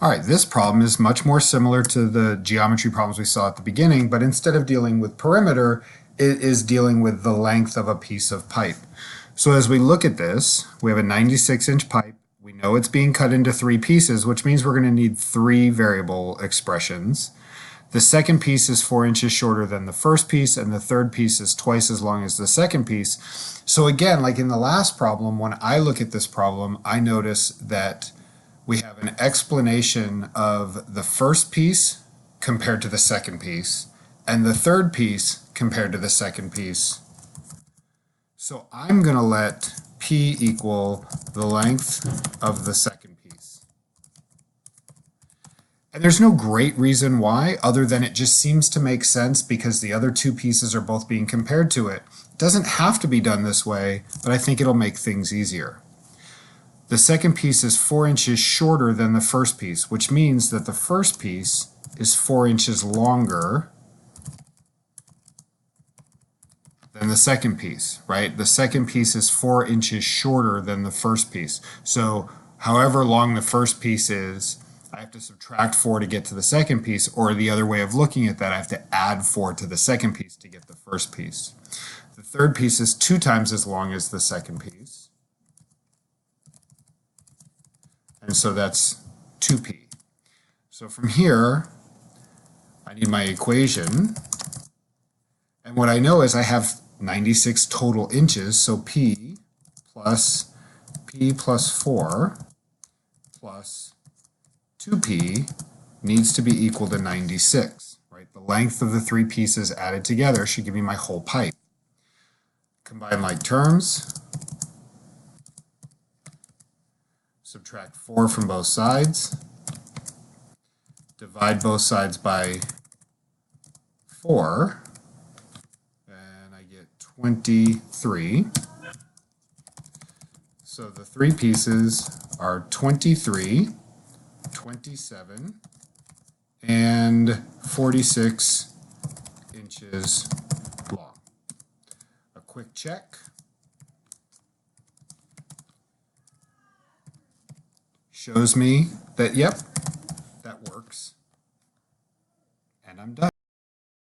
All right, this problem is much more similar to the geometry problems we saw at the beginning, but instead of dealing with perimeter, it is dealing with the length of a piece of pipe. So as we look at this, we have a 96-inch pipe. We know it's being cut into 3 pieces, which means we're going to need 3 variable expressions. The second piece is 4 inches shorter than the first piece, and the third piece is twice as long as the second piece. So again, like in the last problem, when I look at this problem, I notice that we have an explanation of the first piece compared to the second piece, and the third piece compared to the second piece. So I'm going to let P equal the length of the second piece. And there's no great reason why, other than it just seems to make sense because the other 2 pieces are both being compared to it. It doesn't have to be done this way, but I think it'll make things easier. The second piece is 4 inches shorter than the first piece, which means that the first piece is 4 inches longer than the second piece, right? The second piece is 4 inches shorter than the first piece. So however long the first piece is, I have to subtract 4 to get to the second piece, or the other way of looking at that, I have to add 4 to the second piece to get the first piece. The third piece is 2 times as long as the second piece. And so that's 2p. So from here, I need my equation. And what I know is I have 96 total inches, so p plus 4 plus 2p needs to be equal to 96, right? The length of the 3 pieces added together should give me my whole pipe. Combine like terms. Subtract 4 from both sides. Divide both sides by 4. And I get 23. So the 3 pieces are 23, 27, and 46 inches long. A quick check. Shows me that, yep, that works. And I'm done.